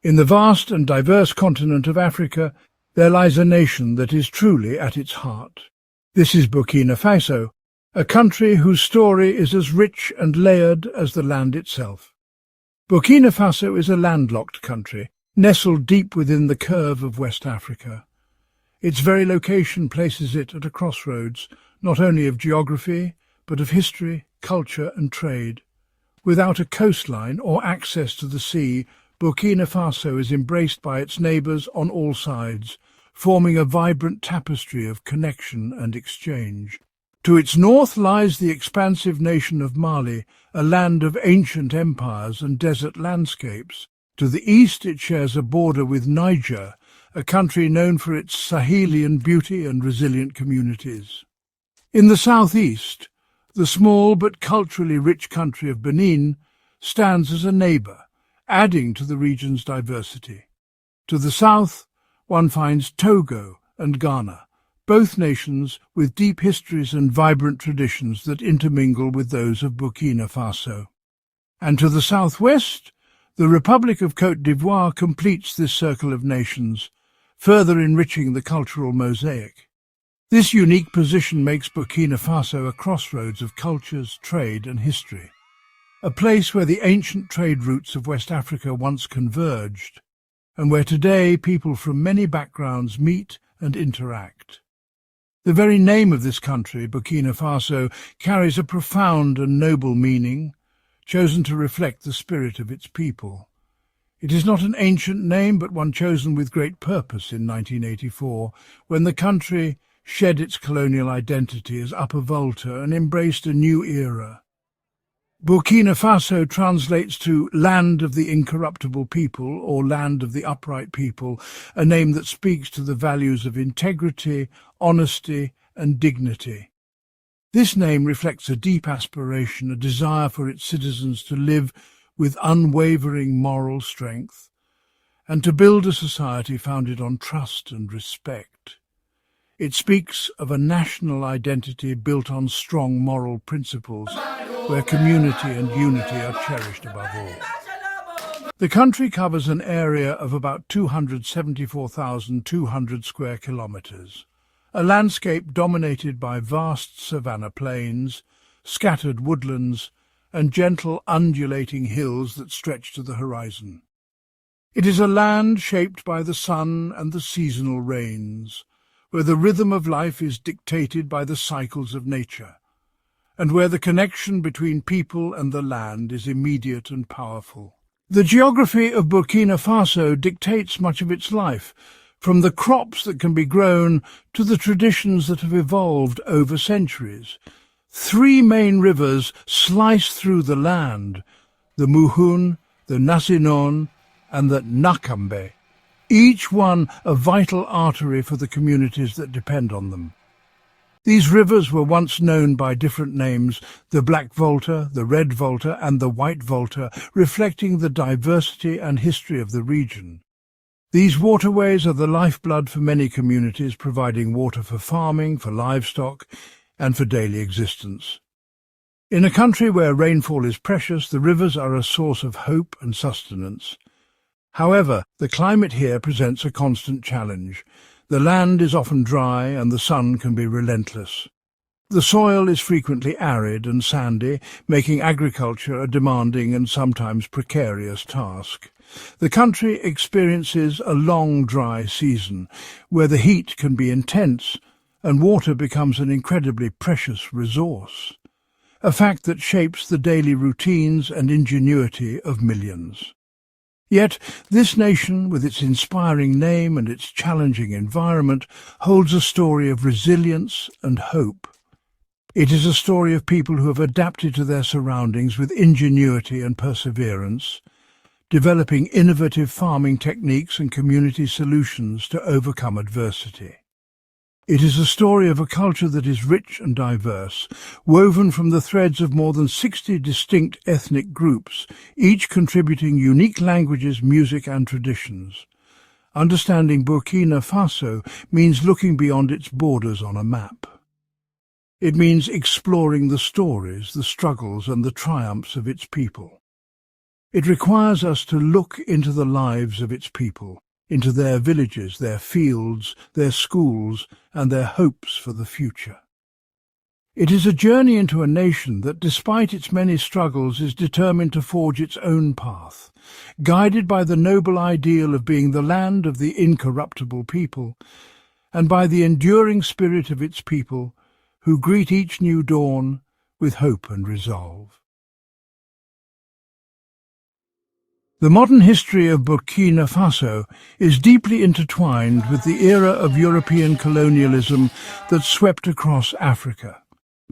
In the vast and diverse continent of Africa, there lies a nation that is truly at its heart. This is Burkina Faso, a country whose story is as rich and layered as the land itself. Burkina Faso is a landlocked country, nestled deep within the curve of West Africa. Its very location places it at a crossroads, not only of geography, but of history, culture and trade. Without a coastline or access to the sea, Burkina Faso is embraced by its neighbours on all sides, forming a vibrant tapestry of connection and exchange. To its north lies the expansive nation of Mali, a land of ancient empires and desert landscapes. To the east it shares a border with Niger, a country known for its Sahelian beauty and resilient communities. In the southeast, the small but culturally rich country of Benin stands as a neighbour, adding to the region's diversity. To the south, one finds Togo and Ghana, both nations with deep histories and vibrant traditions that intermingle with those of Burkina Faso. And to the southwest, the Republic of Côte d'Ivoire completes this circle of nations, further enriching the cultural mosaic. This unique position makes Burkina Faso a crossroads of cultures, trade and history, a place where the ancient trade routes of West Africa once converged, and where today people from many backgrounds meet and interact. The very name of this country, Burkina Faso, carries a profound and noble meaning, chosen to reflect the spirit of its people. It is not an ancient name, but one chosen with great purpose in 1984, when the country shed its colonial identity as Upper Volta and embraced a new era. Burkina Faso translates to Land of the Incorruptible People or Land of the Upright People, a name that speaks to the values of integrity, honesty and dignity. This name reflects a deep aspiration, a desire for its citizens to live with unwavering moral strength and to build a society founded on trust and respect. It speaks of a national identity built on strong moral principles, where community and unity are cherished above all. The country covers an area of about 274,200 square kilometres, a landscape dominated by vast savanna plains, scattered woodlands, and gentle undulating hills that stretch to the horizon. It is a land shaped by the sun and the seasonal rains, where the rhythm of life is dictated by the cycles of nature, and where the connection between people and the land is immediate and powerful. The geography of Burkina Faso dictates much of its life, from the crops that can be grown to the traditions that have evolved over centuries. 3 main rivers slice through the land, the Muhun, the Nasinon, and the Nakambe, each one a vital artery for the communities that depend on them. These rivers were once known by different names, the Black Volta, the Red Volta and the White Volta, reflecting the diversity and history of the region. These waterways are the lifeblood for many communities, providing water for farming, for livestock and for daily existence. In a country where rainfall is precious, the rivers are a source of hope and sustenance. However, the climate here presents a constant challenge. The land is often dry and the sun can be relentless. The soil is frequently arid and sandy, making agriculture a demanding and sometimes precarious task. The country experiences a long dry season, where the heat can be intense and water becomes an incredibly precious resource, a fact that shapes the daily routines and ingenuity of millions. Yet this nation, with its inspiring name and its challenging environment, holds a story of resilience and hope. It is a story of people who have adapted to their surroundings with ingenuity and perseverance, developing innovative farming techniques and community solutions to overcome adversity. It is a story of a culture that is rich and diverse, woven from the threads of more than 60 distinct ethnic groups, each contributing unique languages, music and traditions. Understanding Burkina Faso means looking beyond its borders on a map. It means exploring the stories, the struggles and the triumphs of its people. It requires us to look into the lives of its people, into their villages, their fields, their schools, and their hopes for the future. It is a journey into a nation that, despite its many struggles, is determined to forge its own path, guided by the noble ideal of being the land of the incorruptible people, and by the enduring spirit of its people, who greet each new dawn with hope and resolve. The modern history of Burkina Faso is deeply intertwined with the era of European colonialism that swept across Africa.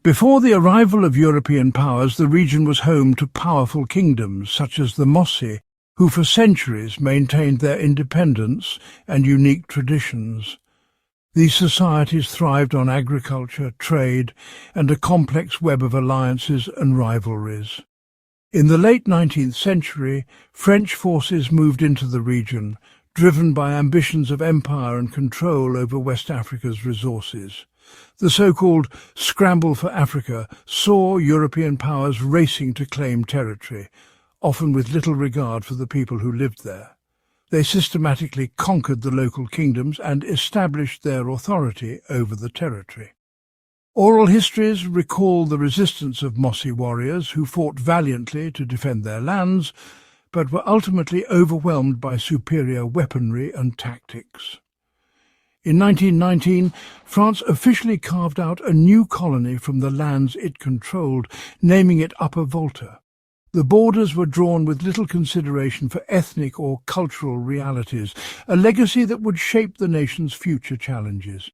Before the arrival of European powers, the region was home to powerful kingdoms such as the Mossi, who for centuries maintained their independence and unique traditions. These societies thrived on agriculture, trade, and a complex web of alliances and rivalries. In the late 19th century, French forces moved into the region, driven by ambitions of empire and control over West Africa's resources. The so-called Scramble for Africa saw European powers racing to claim territory, often with little regard for the people who lived there. They systematically conquered the local kingdoms and established their authority over the territory. Oral histories recall the resistance of Mossi warriors who fought valiantly to defend their lands, but were ultimately overwhelmed by superior weaponry and tactics. In 1919, France officially carved out a new colony from the lands it controlled, naming it Upper Volta. The borders were drawn with little consideration for ethnic or cultural realities, a legacy that would shape the nation's future challenges.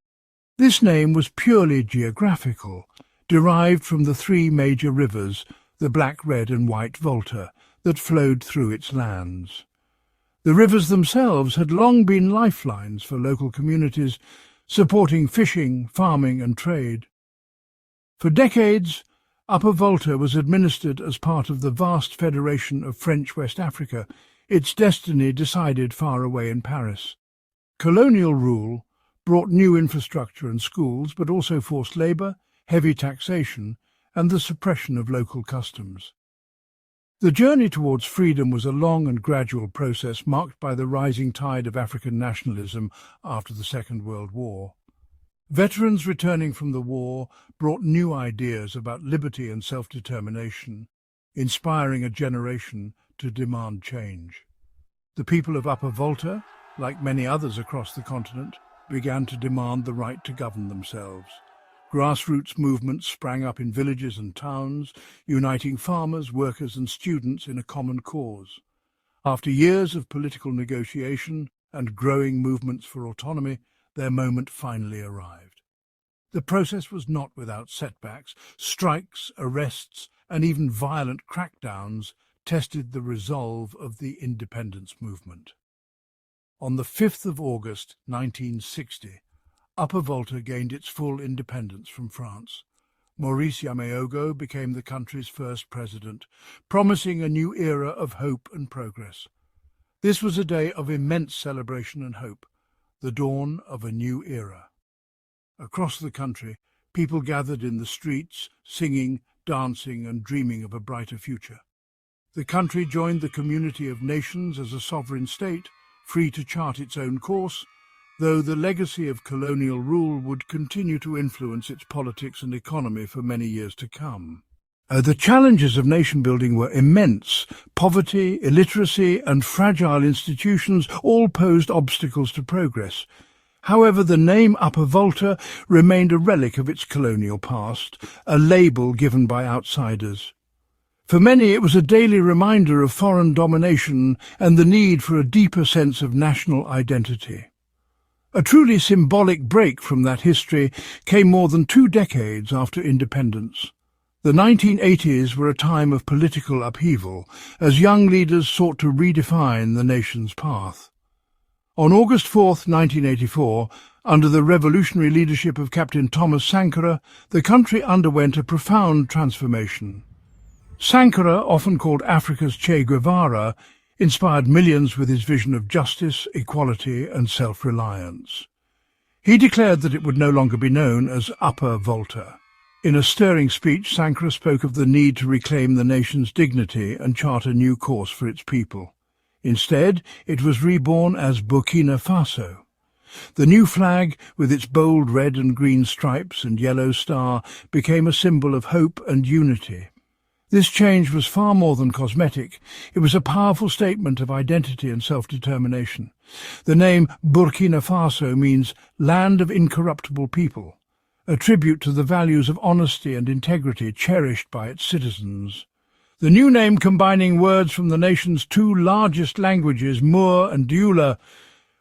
This name was purely geographical, derived from the three major rivers, the Black, Red and White Volta, that flowed through its lands. The rivers themselves had long been lifelines for local communities, supporting fishing, farming and trade. For decades, Upper Volta was administered as part of the vast Federation of French West Africa, its destiny decided far away in Paris. Colonial rule brought new infrastructure and schools, but also forced labour, heavy taxation, and the suppression of local customs. The journey towards freedom was a long and gradual process marked by the rising tide of African nationalism after the Second World War. Veterans returning from the war brought new ideas about liberty and self-determination, inspiring a generation to demand change. The people of Upper Volta, like many others across the continent, began to demand the right to govern themselves. Grassroots movements sprang up in villages and towns, uniting farmers, workers and students in a common cause. After years of political negotiation and growing movements for autonomy, their moment finally arrived. The process was not without setbacks. Strikes, arrests, and even violent crackdowns tested the resolve of the independence movement. On the 5th of August 1960, Upper Volta gained its full independence from France. Maurice Yameogo became the country's first president, promising a new era of hope and progress. This was a day of immense celebration and hope, the dawn of a new era. Across the country, people gathered in the streets, singing, dancing and dreaming of a brighter future. The country joined the community of nations as a sovereign state, free to chart its own course, though the legacy of colonial rule would continue to influence its politics and economy for many years to come. The challenges of nation-building were immense. Poverty, illiteracy and fragile institutions all posed obstacles to progress. However, the name Upper Volta remained a relic of its colonial past, a label given by outsiders. For many, it was a daily reminder of foreign domination and the need for a deeper sense of national identity. A truly symbolic break from that history came more than 2 decades after independence. The 1980s were a time of political upheaval, as young leaders sought to redefine the nation's path. On August 4, 1984, under the revolutionary leadership of Captain Thomas Sankara, the country underwent a profound transformation. Sankara, often called Africa's Che Guevara, inspired millions with his vision of justice, equality and self-reliance. He declared that it would no longer be known as Upper Volta. In a stirring speech, Sankara spoke of the need to reclaim the nation's dignity and chart a new course for its people. Instead, it was reborn as Burkina Faso. The new flag, with its bold red and green stripes and yellow star, became a symbol of hope and unity. This change was far more than cosmetic. It was a powerful statement of identity and self-determination. The name Burkina Faso means land of incorruptible people, a tribute to the values of honesty and integrity cherished by its citizens. The new name, combining words from the nation's two largest languages, Moor and Dioula,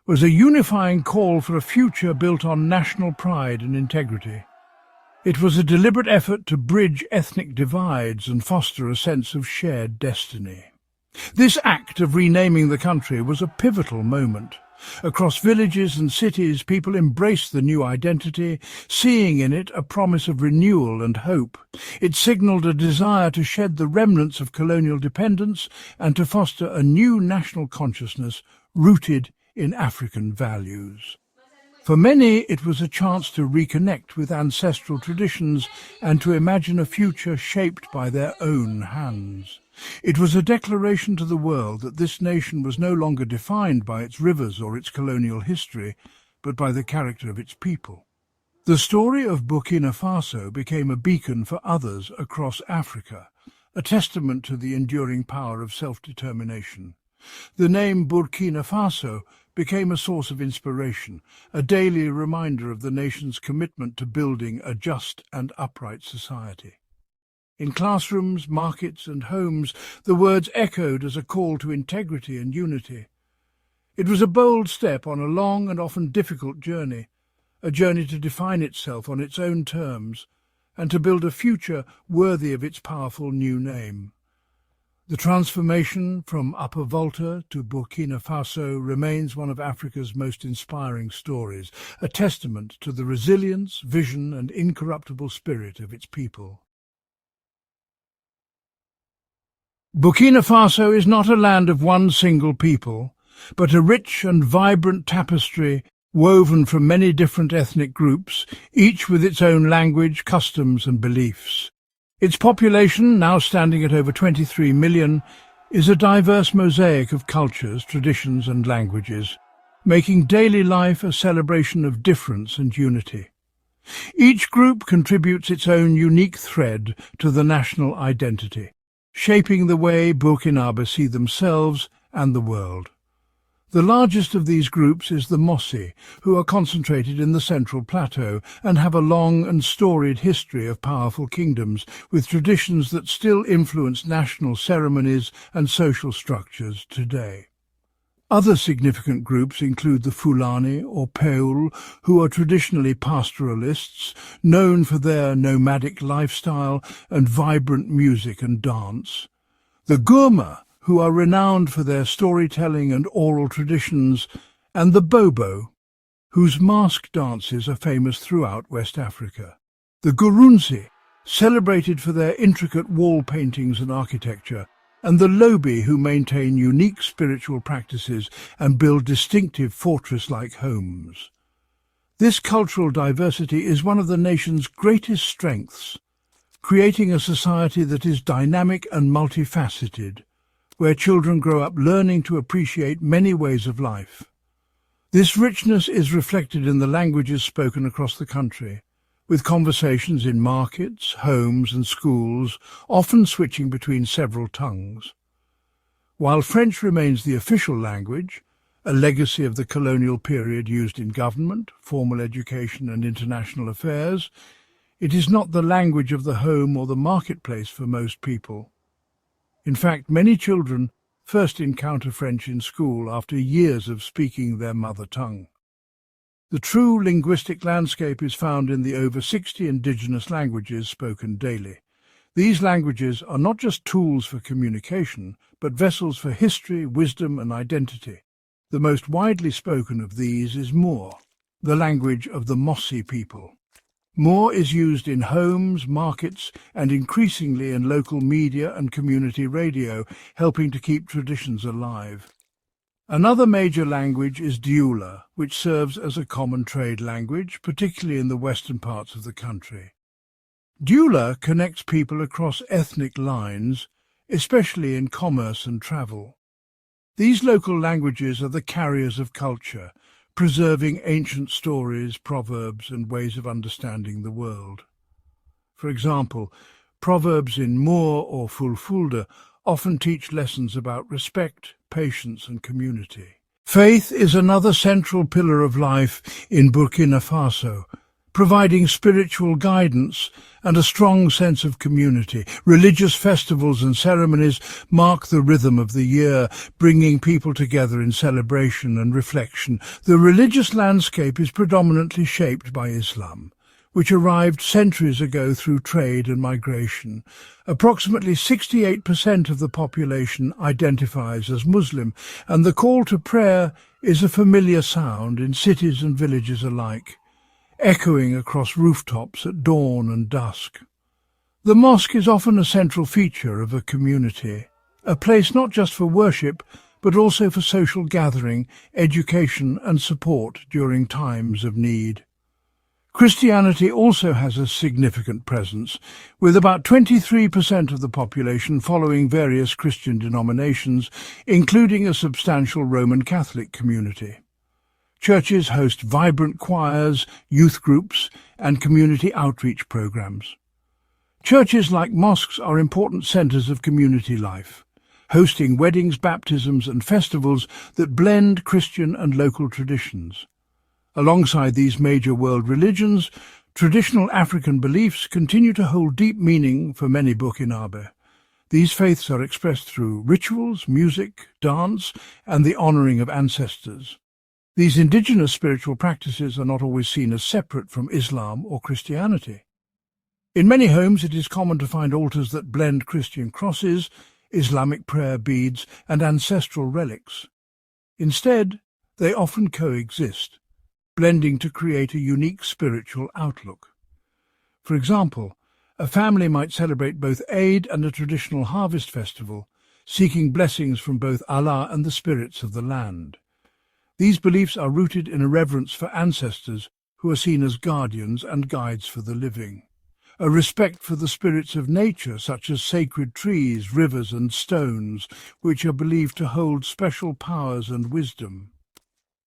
was a unifying call for a future built on national pride and integrity. It was a deliberate effort to bridge ethnic divides and foster a sense of shared destiny. This act of renaming the country was a pivotal moment. Across villages and cities, people embraced the new identity, seeing in it a promise of renewal and hope. It signalled a desire to shed the remnants of colonial dependence and to foster a new national consciousness rooted in African values. For many, it was a chance to reconnect with ancestral traditions and to imagine a future shaped by their own hands. It was a declaration to the world that this nation was no longer defined by its rivers or its colonial history, but by the character of its people. The story of Burkina Faso became a beacon for others across Africa, a testament to the enduring power of self-determination. The name Burkina Faso became a source of inspiration, a daily reminder of the nation's commitment to building a just and upright society. In classrooms, markets and homes, the words echoed as a call to integrity and unity. It was a bold step on a long and often difficult journey, a journey to define itself on its own terms and to build a future worthy of its powerful new name. The transformation from Upper Volta to Burkina Faso remains one of Africa's most inspiring stories, a testament to the resilience, vision and incorruptible spirit of its people. Burkina Faso is not a land of one single people, but a rich and vibrant tapestry woven from many different ethnic groups, each with its own language, customs and beliefs. Its population, now standing at over 23 million, is a diverse mosaic of cultures, traditions and languages, making daily life a celebration of difference and unity. Each group contributes its own unique thread to the national identity, shaping the way Burkinabés see themselves and the world. The largest of these groups is the Mossi, who are concentrated in the Central Plateau and have a long and storied history of powerful kingdoms, with traditions that still influence national ceremonies and social structures today. Other significant groups include the Fulani or Peul, who are traditionally pastoralists, known for their nomadic lifestyle and vibrant music and dance. The Gurma, who are renowned for their storytelling and oral traditions, and the Bobo, whose mask dances are famous throughout West Africa. The Gurunsi, celebrated for their intricate wall paintings and architecture, and the Lobi, who maintain unique spiritual practices and build distinctive fortress-like homes. This cultural diversity is one of the nation's greatest strengths, creating a society that is dynamic and multifaceted, where children grow up learning to appreciate many ways of life. This richness is reflected in the languages spoken across the country, with conversations in markets, homes and schools, often switching between several tongues. While French remains the official language, a legacy of the colonial period used in government, formal education and international affairs, it is not the language of the home or the marketplace for most people. In fact, many children first encounter French in school after years of speaking their mother tongue. The true linguistic landscape is found in the over 60 indigenous languages spoken daily. These languages are not just tools for communication, but vessels for history, wisdom and identity. The most widely spoken of these is Moor, the language of the Mossi people. Moor is used in homes, markets, and increasingly in local media and community radio, helping to keep traditions alive. Another major language is Dioula, which serves as a common trade language, particularly in the western parts of the country. Dula connects people across ethnic lines, especially in commerce and travel. These local languages are the carriers of culture, preserving ancient stories, proverbs, and ways of understanding the world. For example, proverbs in Moor or Fulfulde often teach lessons about respect, patience, and community. Faith is another central pillar of life in Burkina Faso, providing spiritual guidance and a strong sense of community. Religious festivals and ceremonies mark the rhythm of the year, bringing people together in celebration and reflection. The religious landscape is predominantly shaped by Islam, which arrived centuries ago through trade and migration. Approximately 68% of the population identifies as Muslim, and the call to prayer is a familiar sound in cities and villages alike, echoing across rooftops at dawn and dusk. The mosque is often a central feature of a community, a place not just for worship, but also for social gathering, education and support during times of need. Christianity also has a significant presence, with about 23% of the population following various Christian denominations, including a substantial Roman Catholic community. Churches host vibrant choirs, youth groups, and community outreach programs. Churches, like mosques, are important centers of community life, hosting weddings, baptisms, and festivals that blend Christian and local traditions. Alongside these major world religions, traditional African beliefs continue to hold deep meaning for many Burkinabe. These faiths are expressed through rituals, music, dance, and the honoring of ancestors. These indigenous spiritual practices are not always seen as separate from Islam or Christianity. In many homes, it is common to find altars that blend Christian crosses, Islamic prayer beads, and ancestral relics. Instead, they often coexist, blending to create a unique spiritual outlook. For example, a family might celebrate both Eid and a traditional harvest festival, seeking blessings from both Allah and the spirits of the land. These beliefs are rooted in a reverence for ancestors who are seen as guardians and guides for the living, a respect for the spirits of nature such as sacred trees, rivers and stones, which are believed to hold special powers and wisdom,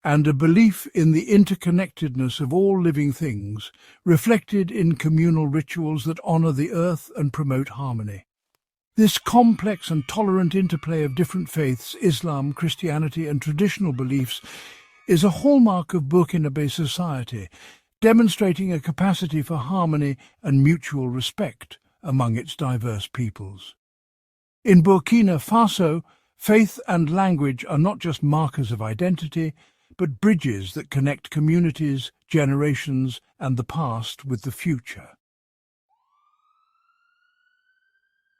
and a belief in the interconnectedness of all living things, reflected in communal rituals that honor the earth and promote harmony. This complex and tolerant interplay of different faiths, Islam, Christianity, and traditional beliefs, is a hallmark of Burkinabe society, demonstrating a capacity for harmony and mutual respect among its diverse peoples. In Burkina Faso, faith and language are not just markers of identity, but bridges that connect communities, generations, and the past with the future.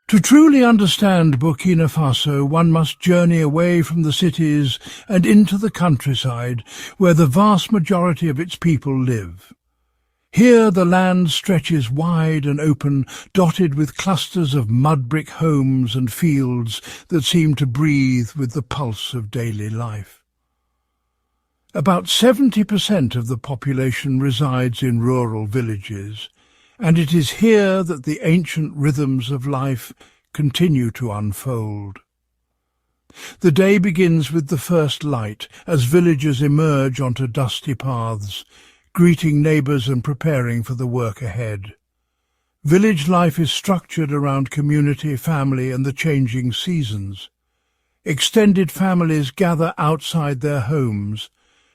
To truly understand Burkina Faso, one must journey away from the cities and into the countryside, where the vast majority of its people live. Here the land stretches wide and open, dotted with clusters of mud-brick homes and fields that seem to breathe with the pulse of daily life. About 70% of the population resides in rural villages, and it is here that the ancient rhythms of life continue to unfold. The day begins with the first light as villagers emerge onto dusty paths, greeting neighbours and preparing for the work ahead. Village life is structured around community, family, and the changing seasons. Extended families gather outside their homes,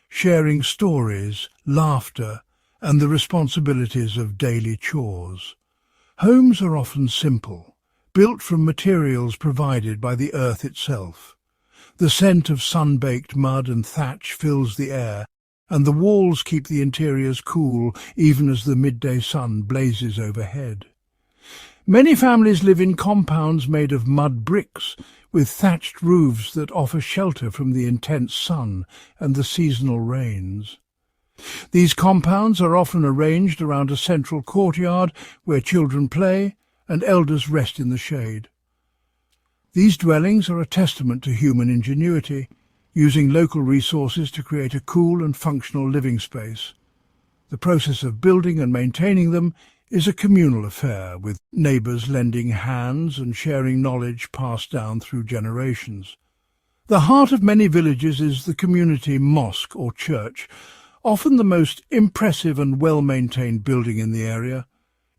sharing stories, laughter, and the responsibilities of daily chores. Homes are often simple, built from materials provided by the earth itself. The scent of sun-baked mud and thatch fills the air, and the walls keep the interiors cool even as the midday sun blazes overhead. Many families live in compounds made of mud bricks, with thatched roofs that offer shelter from the intense sun and the seasonal rains. These compounds are often arranged around a central courtyard where children play and elders rest in the shade. These dwellings are a testament to human ingenuity, using local resources to create a cool and functional living space. The process of building and maintaining them is a communal affair, with neighbours lending hands and sharing knowledge passed down through generations. The heart of many villages is the community mosque or church, often the most impressive and well-maintained building in the area.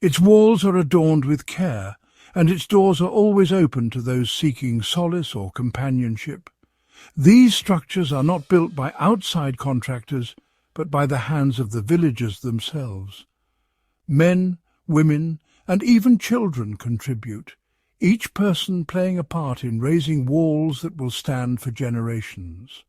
Its walls are adorned with care, and its doors are always open to those seeking solace or companionship. These structures are not built by outside contractors, but by the hands of the villagers themselves. Men, women, and even children contribute, each person playing a part in raising walls that will stand for generations.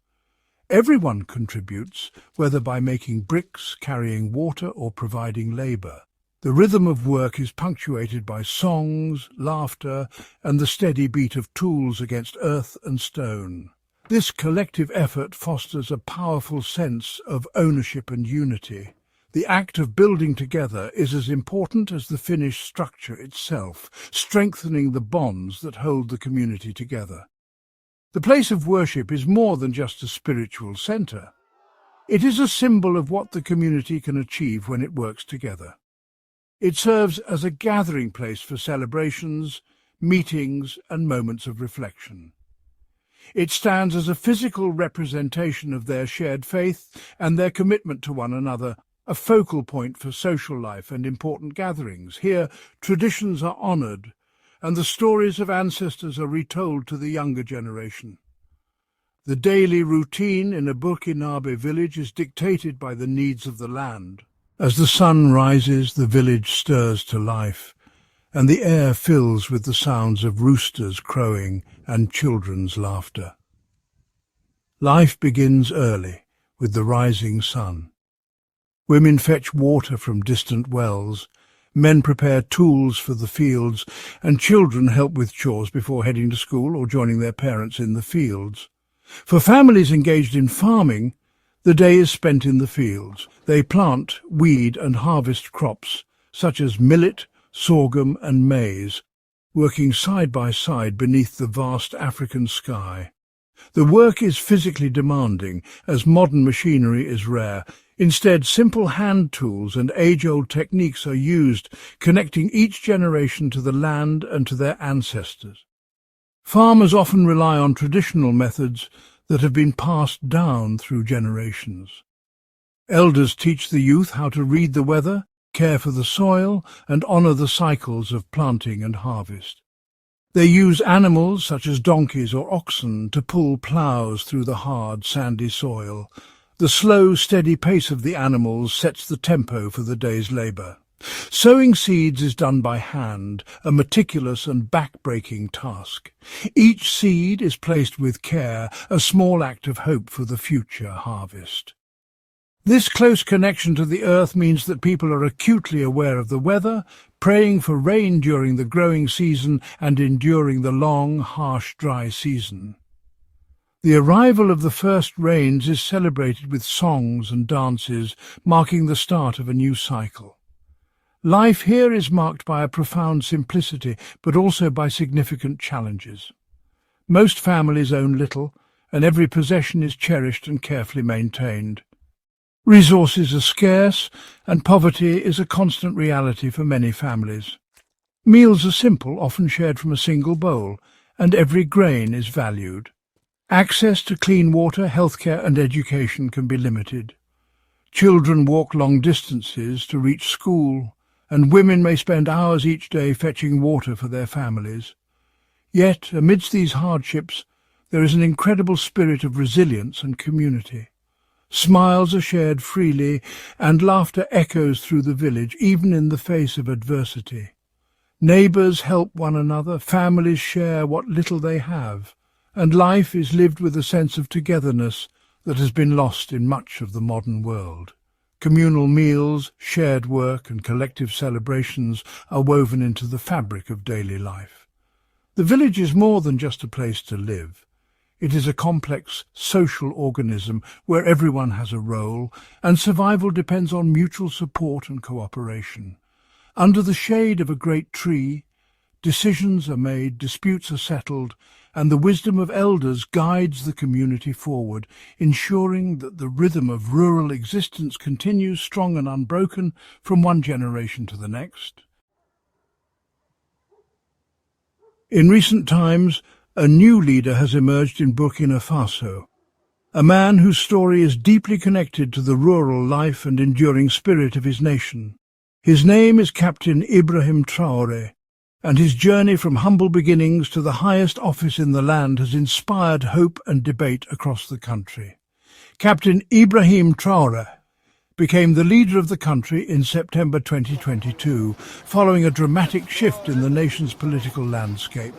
Everyone contributes, whether by making bricks, carrying water, or providing labour. The rhythm of work is punctuated by songs, laughter, and the steady beat of tools against earth and stone. This collective effort fosters a powerful sense of ownership and unity. The act of building together is as important as the finished structure itself, strengthening the bonds that hold the community together. The place of worship is more than just a spiritual centre. It is a symbol of what the community can achieve when it works together. It serves as a gathering place for celebrations, meetings, and moments of reflection. It stands as a physical representation of their shared faith and their commitment to one another, a focal point for social life and important gatherings. Here, traditions are honoured, and the stories of ancestors are retold to the younger generation. The daily routine in a Burkinabe village is dictated by the needs of the land. As the sun rises, the village stirs to life, and the air fills with the sounds of roosters crowing and children's laughter. Life begins early, with the rising sun. Women fetch water from distant wells, men prepare tools for the fields, and children help with chores before heading to school or joining their parents in the fields. For families engaged in farming, the day is spent in the fields. They plant, weed, and harvest crops, such as millet, sorghum, and maize, working side by side beneath the vast African sky. The work is physically demanding, as modern machinery is rare. Instead, simple hand tools and age-old techniques are used, connecting each generation to the land and to their ancestors. Farmers often rely on traditional methods that have been passed down through generations. Elders teach the youth how to read the weather, care for the soil, and honour the cycles of planting and harvest. They use animals such as donkeys or oxen to pull ploughs through the hard, sandy soil. The slow, steady pace of the animals sets the tempo for the day's labour. Sowing seeds is done by hand, a meticulous and back-breaking task. Each seed is placed with care, a small act of hope for the future harvest. This close connection to the earth means that people are acutely aware of the weather, praying for rain during the growing season and enduring the long, harsh, dry season. The arrival of the first rains is celebrated with songs and dances, marking the start of a new cycle. Life here is marked by a profound simplicity, but also by significant challenges. Most families own little, and every possession is cherished and carefully maintained. Resources are scarce, and poverty is a constant reality for many families. Meals are simple, often shared from a single bowl, and every grain is valued. Access to clean water, healthcare, and education can be limited. Children walk long distances to reach school, and women may spend hours each day fetching water for their families. Yet, amidst these hardships, there is an incredible spirit of resilience and community. Smiles are shared freely, and laughter echoes through the village, even in the face of adversity. Neighbours help one another, families share what little they have, and life is lived with a sense of togetherness that has been lost in much of the modern world. Communal meals, shared work, and collective celebrations are woven into the fabric of daily life. The village is more than just a place to live. It is a complex social organism where everyone has a role, and survival depends on mutual support and cooperation. Under the shade of a great tree, decisions are made, disputes are settled, and the wisdom of elders guides the community forward, ensuring that the rhythm of rural existence continues strong and unbroken from one generation to the next. In recent times, a new leader has emerged in Burkina Faso, a man whose story is deeply connected to the rural life and enduring spirit of his nation. His name is Captain Ibrahim Traoré, and his journey from humble beginnings to the highest office in the land has inspired hope and debate across the country. Captain Ibrahim Traoré became the leader of the country in September 2022, following a dramatic shift in the nation's political landscape.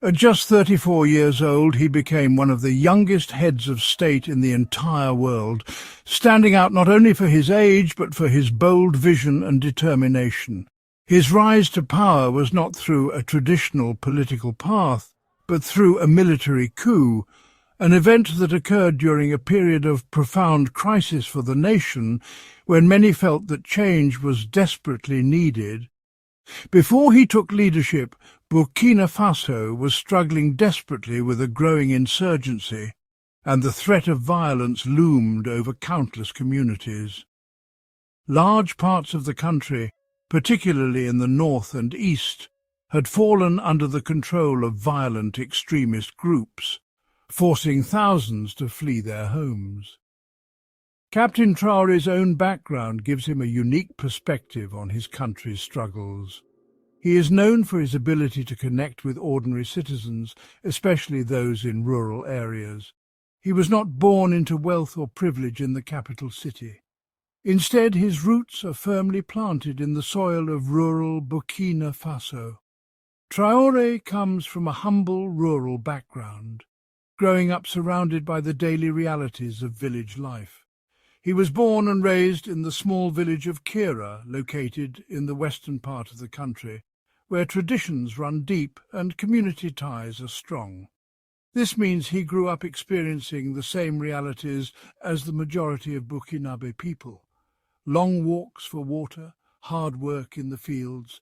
At just 34 years old, he became one of the youngest heads of state in the entire world, standing out not only for his age but for his bold vision and determination. His rise to power was not through a traditional political path, but through a military coup, an event that occurred during a period of profound crisis for the nation, when many felt that change was desperately needed. Before he took leadership, Burkina Faso was struggling desperately with a growing insurgency, and the threat of violence loomed over countless communities. Large parts of the country, particularly in the north and east, had fallen under the control of violent extremist groups, forcing thousands to flee their homes. Captain Traoré's own background gives him a unique perspective on his country's struggles. He is known for his ability to connect with ordinary citizens, especially those in rural areas. He was not born into wealth or privilege in the capital city. Instead, his roots are firmly planted in the soil of rural Burkina Faso. Traoré comes from a humble rural background, growing up surrounded by the daily realities of village life. He was born and raised in the small village of Kira, located in the western part of the country, where traditions run deep and community ties are strong. This means he grew up experiencing the same realities as the majority of Burkinabe people: long walks for water, hard work in the fields,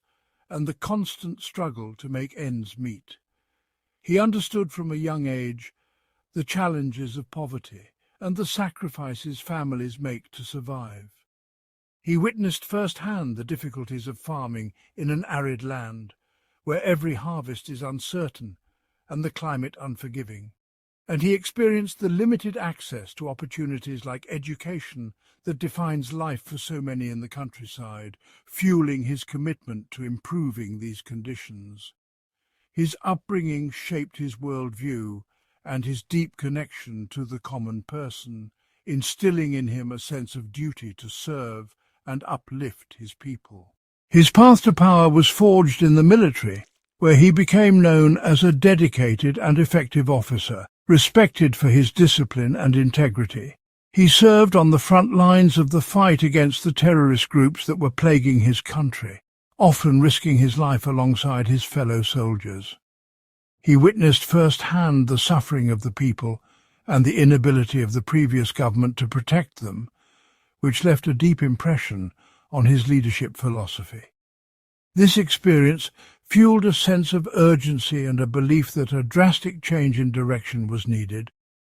and the constant struggle to make ends meet. He understood from a young age the challenges of poverty and the sacrifices families make to survive. He witnessed firsthand the difficulties of farming in an arid land, where every harvest is uncertain and the climate unforgiving, and he experienced the limited access to opportunities like education that defines life for so many in the countryside, fueling his commitment to improving these conditions. His upbringing shaped his worldview and his deep connection to the common person, instilling in him a sense of duty to serve and uplift his people. His path to power was forged in the military, where he became known as a dedicated and effective officer, respected for his discipline and integrity. He served on the front lines of the fight against the terrorist groups that were plaguing his country, often risking his life alongside his fellow soldiers. He witnessed firsthand the suffering of the people and the inability of the previous government to protect them, which left a deep impression on his leadership philosophy. This experience fueled a sense of urgency and a belief that a drastic change in direction was needed,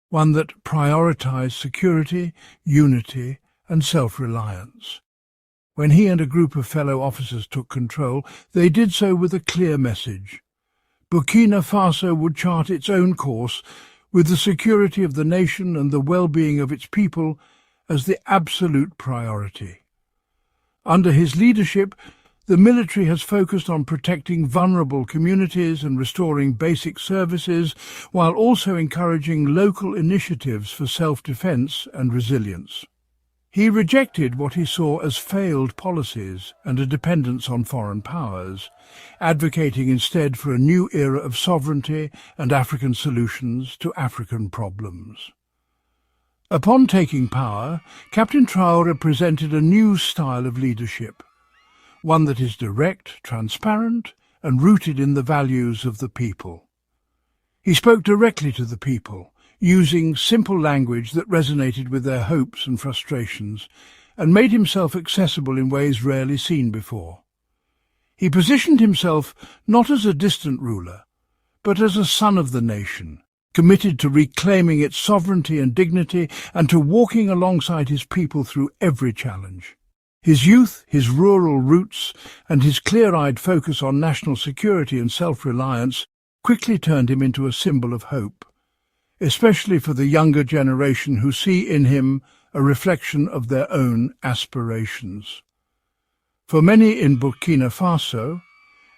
one that prioritized security, unity, and self-reliance. When he and a group of fellow officers took control, they did so with a clear message. Burkina Faso would chart its own course, with the security of the nation and the well-being of its people as the absolute priority. Under his leadership, the military has focused on protecting vulnerable communities and restoring basic services, while also encouraging local initiatives for self-defense and resilience. He rejected what he saw as failed policies and a dependence on foreign powers, advocating instead for a new era of sovereignty and African solutions to African problems. Upon taking power, Captain Traoré presented a new style of leadership, one that is direct, transparent, and rooted in the values of the people. He spoke directly to the people, using simple language that resonated with their hopes and frustrations, and made himself accessible in ways rarely seen before. He positioned himself not as a distant ruler, but as a son of the nation, committed to reclaiming its sovereignty and dignity and to walking alongside his people through every challenge. His youth, his rural roots, and his clear-eyed focus on national security and self-reliance quickly turned him into a symbol of hope, especially for the younger generation who see in him a reflection of their own aspirations. For many in Burkina Faso,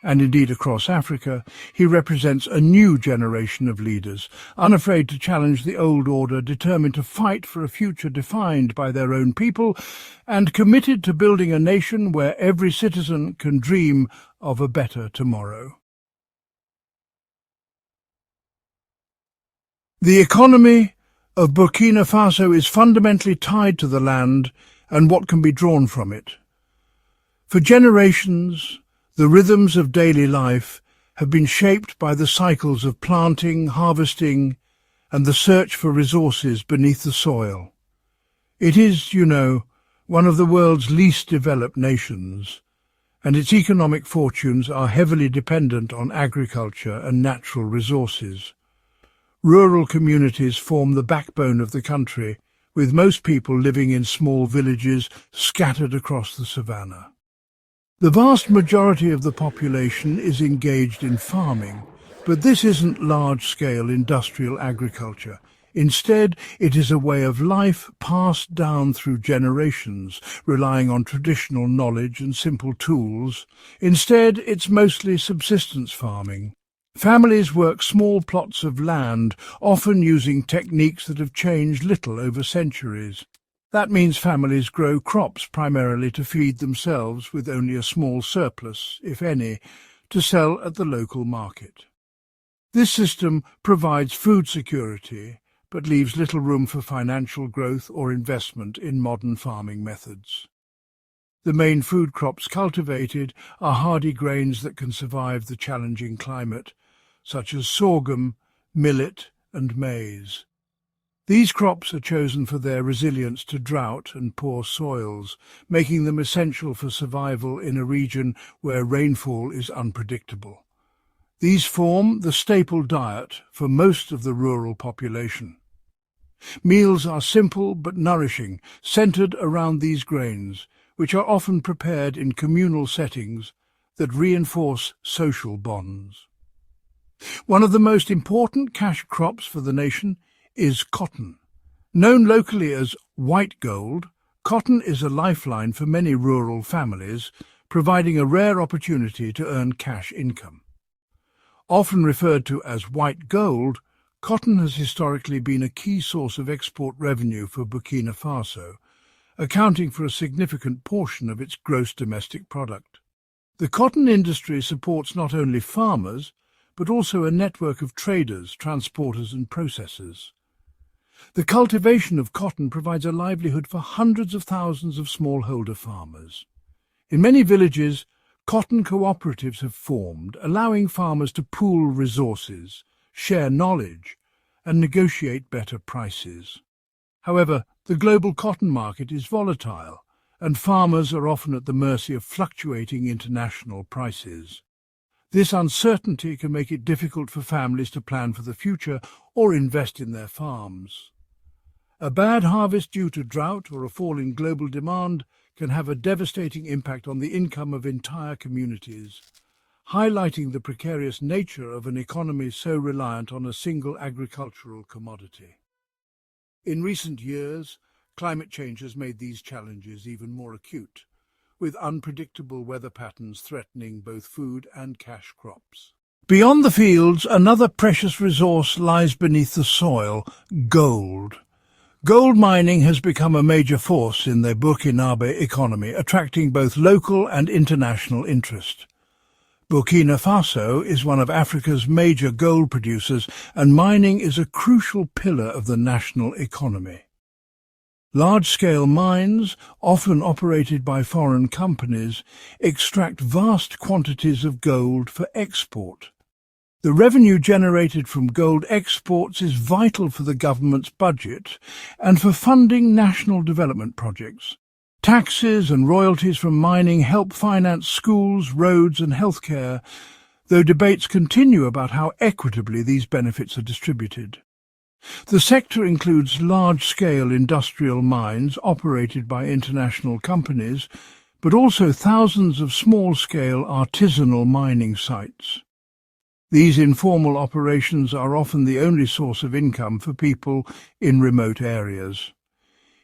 and indeed across Africa, he represents a new generation of leaders, unafraid to challenge the old order, determined to fight for a future defined by their own people, and committed to building a nation where every citizen can dream of a better tomorrow. The economy of Burkina Faso is fundamentally tied to the land and what can be drawn from it. For generations, the rhythms of daily life have been shaped by the cycles of planting, harvesting, and the search for resources beneath the soil. It is, one of the world's least developed nations, and its economic fortunes are heavily dependent on agriculture and natural resources. Rural communities form the backbone of the country, with most people living in small villages scattered across the savannah. The vast majority of the population is engaged in farming, but this isn't large-scale industrial agriculture. Instead, it is a way of life passed down through generations, relying on traditional knowledge and simple tools. Instead, it's mostly subsistence farming. Families work small plots of land, often using techniques that have changed little over centuries. That means families grow crops primarily to feed themselves, with only a small surplus, if any, to sell at the local market. This system provides food security, but leaves little room for financial growth or investment in modern farming methods. The main food crops cultivated are hardy grains that can survive the challenging climate, such as sorghum, millet, and maize. These crops are chosen for their resilience to drought and poor soils, making them essential for survival in a region where rainfall is unpredictable. These form the staple diet for most of the rural population. Meals are simple but nourishing, centered around these grains, which are often prepared in communal settings that reinforce social bonds. One of the most important cash crops for the nation is cotton. Known locally as white gold, cotton is a lifeline for many rural families, providing a rare opportunity to earn cash income. Often referred to as white gold, cotton has historically been a key source of export revenue for Burkina Faso, accounting for a significant portion of its gross domestic product. The cotton industry supports not only farmers, but also a network of traders, transporters and processors. The cultivation of cotton provides a livelihood for hundreds of thousands of smallholder farmers. In many villages, cotton cooperatives have formed, allowing farmers to pool resources, share knowledge, and negotiate better prices. However, the global cotton market is volatile, and farmers are often at the mercy of fluctuating international prices. This uncertainty can make it difficult for families to plan for the future or invest in their farms. A bad harvest due to drought or a fall in global demand can have a devastating impact on the income of entire communities, highlighting the precarious nature of an economy so reliant on a single agricultural commodity. In recent years, climate change has made these challenges even more acute, with unpredictable weather patterns threatening both food and cash crops. Beyond the fields, another precious resource lies beneath the soil: gold. Gold mining has become a major force in the Burkinabe economy, attracting both local and international interest. Burkina Faso is one of Africa's major gold producers, and mining is a crucial pillar of the national economy. Large-scale mines, often operated by foreign companies, extract vast quantities of gold for export. The revenue generated from gold exports is vital for the government's budget and for funding national development projects. Taxes and royalties from mining help finance schools, roads and healthcare, though debates continue about how equitably these benefits are distributed. The sector includes large-scale industrial mines operated by international companies, but also thousands of small-scale artisanal mining sites. These informal operations are often the only source of income for people in remote areas.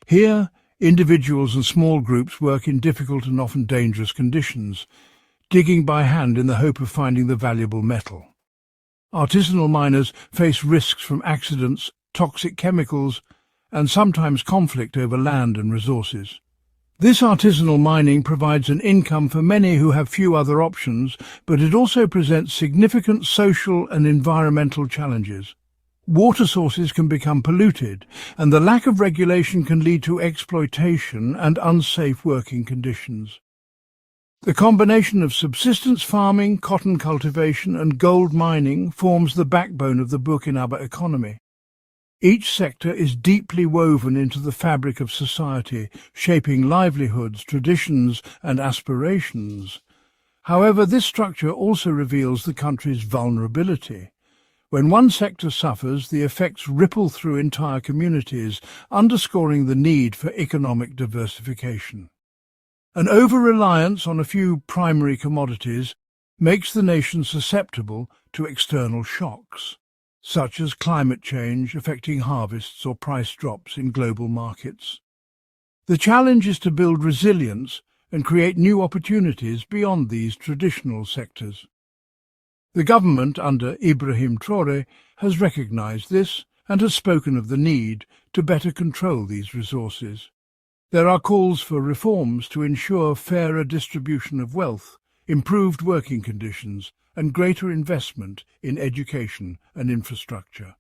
Here, individuals and small groups work in difficult and often dangerous conditions, digging by hand in the hope of finding the valuable metal. Artisanal miners face risks from accidents, toxic chemicals, and sometimes conflict over land and resources. This artisanal mining provides an income for many who have few other options, but it also presents significant social and environmental challenges. Water sources can become polluted, and the lack of regulation can lead to exploitation and unsafe working conditions. The combination of subsistence farming, cotton cultivation, and gold mining forms the backbone of the Burkina economy. Each sector is deeply woven into the fabric of society, shaping livelihoods, traditions, and aspirations. However, this structure also reveals the country's vulnerability. When one sector suffers, the effects ripple through entire communities, underscoring the need for economic diversification. An over-reliance on a few primary commodities makes the nation susceptible to external shocks, such as climate change affecting harvests or price drops in global markets. The challenge is to build resilience and create new opportunities beyond these traditional sectors. The government under Ibrahim Traoré has recognized this and has spoken of the need to better control these resources. There are calls for reforms to ensure fairer distribution of wealth, improved working conditions, and greater investment in education and infrastructure.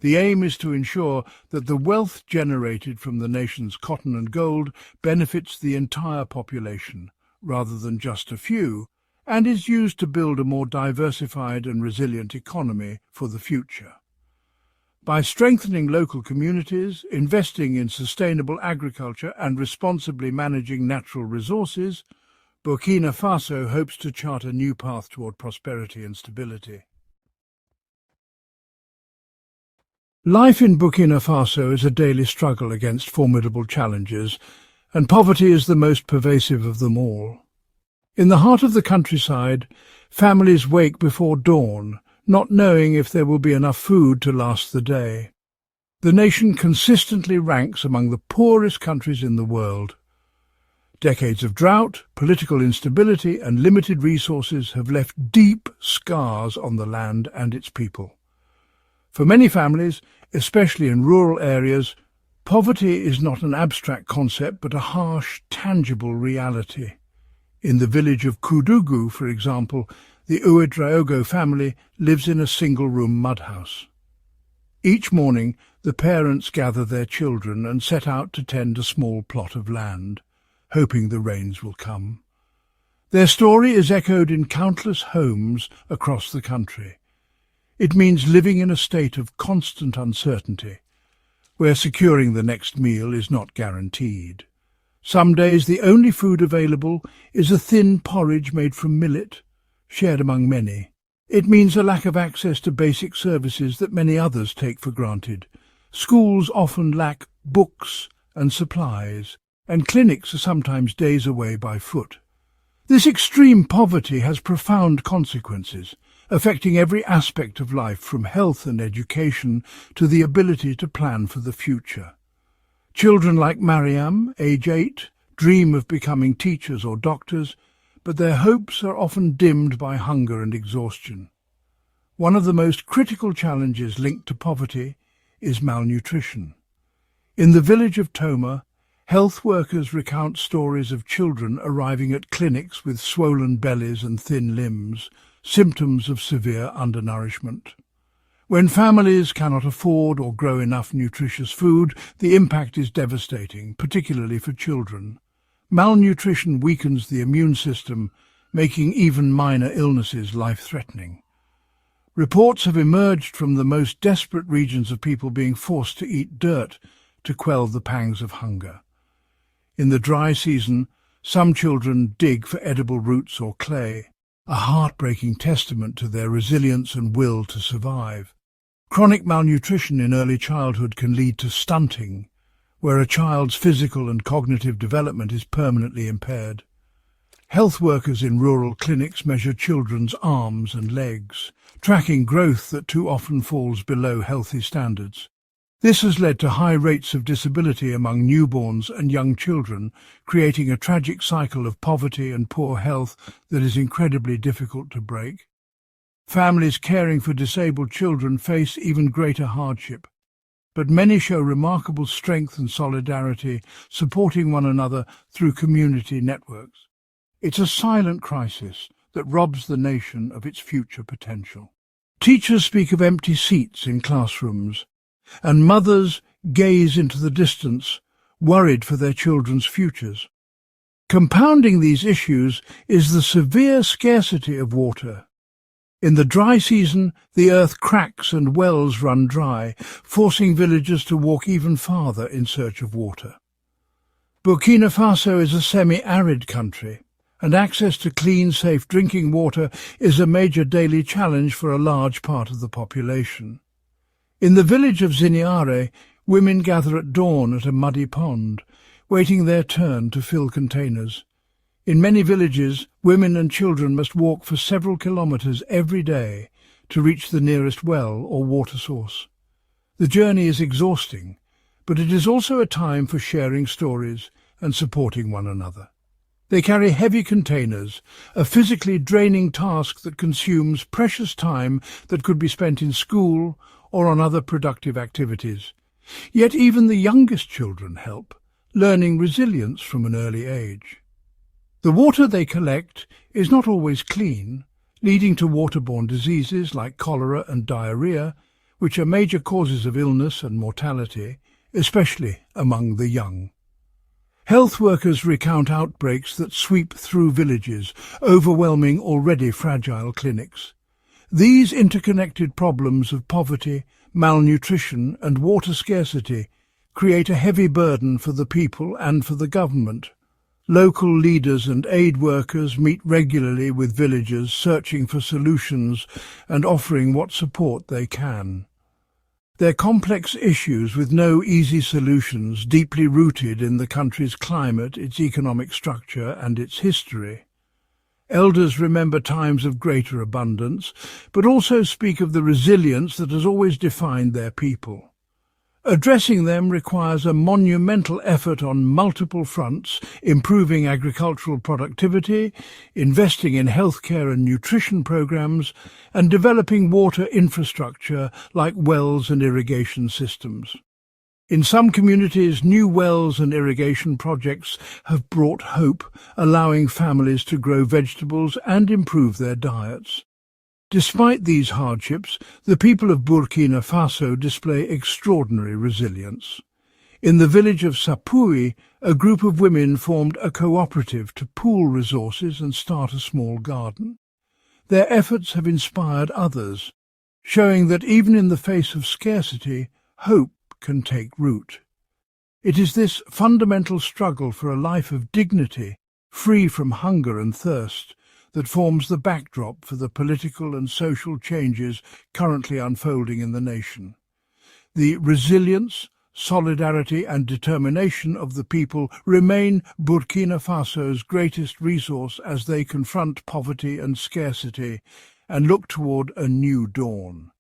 The aim is to ensure that the wealth generated from the nation's cotton and gold benefits the entire population, rather than just a few, and is used to build a more diversified and resilient economy for the future. By strengthening local communities, investing in sustainable agriculture and responsibly managing natural resources, Burkina Faso hopes to chart a new path toward prosperity and stability. Life in Burkina Faso is a daily struggle against formidable challenges, and poverty is the most pervasive of them all. In the heart of the countryside, families wake before dawn, not knowing if there will be enough food to last the day. The nation consistently ranks among the poorest countries in the world. Decades of drought, political instability, and limited resources have left deep scars on the land and its people. For many families, especially in rural areas, poverty is not an abstract concept but a harsh, tangible reality. In the village of Koudougou, for example, the Ouedraogo family lives in a single-room mud house. Each morning, the parents gather their children and set out to tend a small plot of land, hoping the rains will come. Their story is echoed in countless homes across the country. It means living in a state of constant uncertainty, where securing the next meal is not guaranteed. Some days the only food available is a thin porridge made from millet, shared among many. It means a lack of access to basic services that many others take for granted. Schools often lack books and supplies, and clinics are sometimes days away by foot. This extreme poverty has profound consequences, affecting every aspect of life from health and education to the ability to plan for the future. Children like Mariam, age 8, dream of becoming teachers or doctors, but their hopes are often dimmed by hunger and exhaustion. One of the most critical challenges linked to poverty is malnutrition. In the village of Toma, health workers recount stories of children arriving at clinics with swollen bellies and thin limbs, symptoms of severe undernourishment. When families cannot afford or grow enough nutritious food, the impact is devastating, particularly for children. Malnutrition weakens the immune system, making even minor illnesses life-threatening. Reports have emerged from the most desperate regions of people being forced to eat dirt to quell the pangs of hunger. In the dry season, some children dig for edible roots or clay. a heartbreaking testament to their resilience and will to survive. Chronic malnutrition in early childhood can lead to stunting, where a child's physical and cognitive development is permanently impaired. Health workers in rural clinics measure children's arms and legs, tracking growth that too often falls below healthy standards. This has led to high rates of disability among newborns and young children, creating a tragic cycle of poverty and poor health that is incredibly difficult to break. Families caring for disabled children face even greater hardship, but many show remarkable strength and solidarity, supporting one another through community networks. It's a silent crisis that robs the nation of its future potential. Teachers speak of empty seats in classrooms, and mothers gaze into the distance, worried for their children's futures. Compounding these issues is the severe scarcity of water. In the dry season, the earth cracks and wells run dry, forcing villagers to walk even farther in search of water. Burkina Faso is a semi-arid country, and access to clean, safe drinking water is a major daily challenge for a large part of the population. In the village of Ziniare, women gather at dawn at a muddy pond, waiting their turn to fill containers. In many villages, women and children must walk for several kilometers every day to reach the nearest well or water source. The journey is exhausting, but it is also a time for sharing stories and supporting one another. They carry heavy containers, a physically draining task that consumes precious time that could be spent in school or on other productive activities. Yet even the youngest children help, learning resilience from an early age. The water they collect is not always clean, leading to waterborne diseases like cholera and diarrhea, which are major causes of illness and mortality, especially among the young. Health workers recount outbreaks that sweep through villages, overwhelming already fragile clinics. These interconnected problems of poverty, malnutrition and water scarcity create a heavy burden for the people and for the government. Local leaders and aid workers meet regularly with villagers, searching for solutions and offering what support they can. They're complex issues with no easy solutions, deeply rooted in the country's climate, its economic structure and its history. Elders remember times of greater abundance, but also speak of the resilience that has always defined their people. Addressing them requires a monumental effort on multiple fronts, improving agricultural productivity, investing in healthcare and nutrition programs, and developing water infrastructure like wells and irrigation systems. In some communities, new wells and irrigation projects have brought hope, allowing families to grow vegetables and improve their diets. Despite these hardships, the people of Burkina Faso display extraordinary resilience. In the village of Sapui, a group of women formed a cooperative to pool resources and start a small garden. Their efforts have inspired others, showing that even in the face of scarcity, hope can take root. It is this fundamental struggle for a life of dignity, free from hunger and thirst, that forms the backdrop for the political and social changes currently unfolding in the nation. The resilience, solidarity and determination of the people remain Burkina Faso's greatest resource as they confront poverty and scarcity and look toward a new dawn.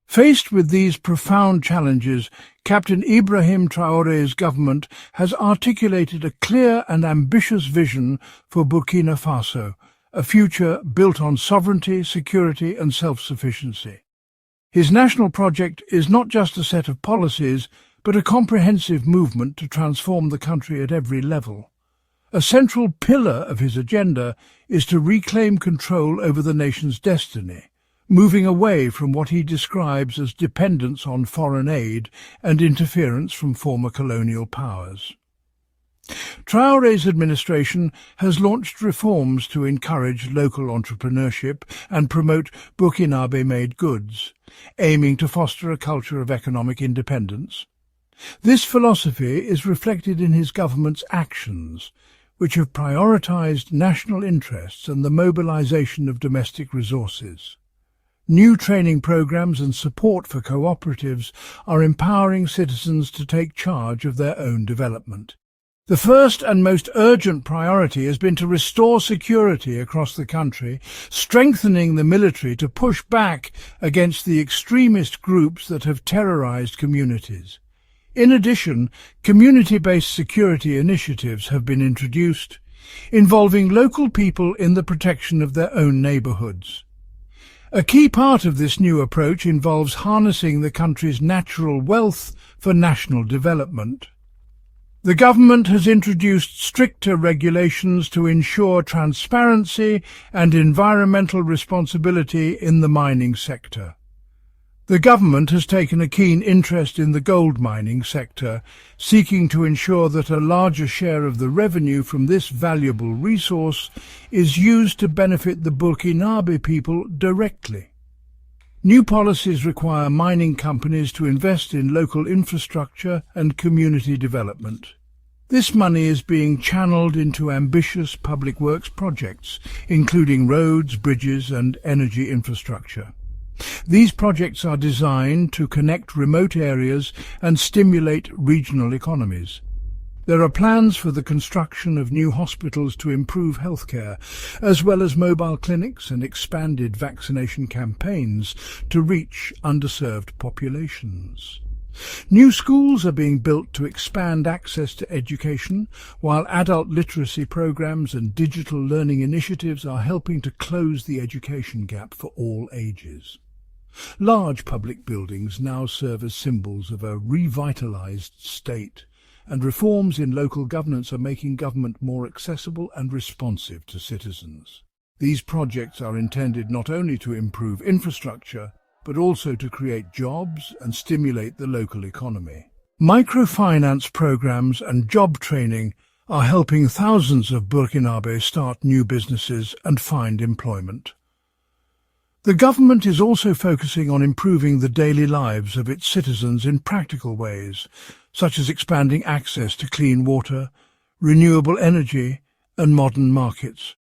Faced with these profound challenges, Captain Ibrahim Traoré's government has articulated a clear and ambitious vision for Burkina Faso, a future built on sovereignty, security and self-sufficiency. His national project is not just a set of policies, but a comprehensive movement to transform the country at every level. A central pillar of his agenda is to reclaim control over the nation's destiny, moving away from what he describes as dependence on foreign aid and interference from former colonial powers. Traoré's administration has launched reforms to encourage local entrepreneurship and promote Burkinabe-made goods, aiming to foster a culture of economic independence. This philosophy is reflected in his government's actions, which have prioritized national interests and the mobilization of domestic resources. New training programs and support for cooperatives are empowering citizens to take charge of their own development. The first and most urgent priority has been to restore security across the country, strengthening the military to push back against the extremist groups that have terrorized communities. In addition, community-based security initiatives have been introduced, involving local people in the protection of their own neighborhoods. A key part of this new approach involves harnessing the country's natural wealth for national development. The government has introduced stricter regulations to ensure transparency and environmental responsibility in the mining sector. The government has taken a keen interest in the gold mining sector, seeking to ensure that a larger share of the revenue from this valuable resource is used to benefit the Burkinabe people directly. New policies require mining companies to invest in local infrastructure and community development. This money is being channeled into ambitious public works projects, including roads, bridges, and energy infrastructure. These projects are designed to connect remote areas and stimulate regional economies. There are plans for the construction of new hospitals to improve healthcare, as well as mobile clinics and expanded vaccination campaigns to reach underserved populations. New schools are being built to expand access to education, while adult literacy programs and digital learning initiatives are helping to close the education gap for all ages. Large public buildings now serve as symbols of a revitalized state, and reforms in local governance are making government more accessible and responsive to citizens. These projects are intended not only to improve infrastructure, but also to create jobs and stimulate the local economy. Microfinance programs and job training are helping thousands of Burkinabe start new businesses and find employment. The government is also focusing on improving the daily lives of its citizens in practical ways, such as expanding access to clean water, renewable energy, and modern markets.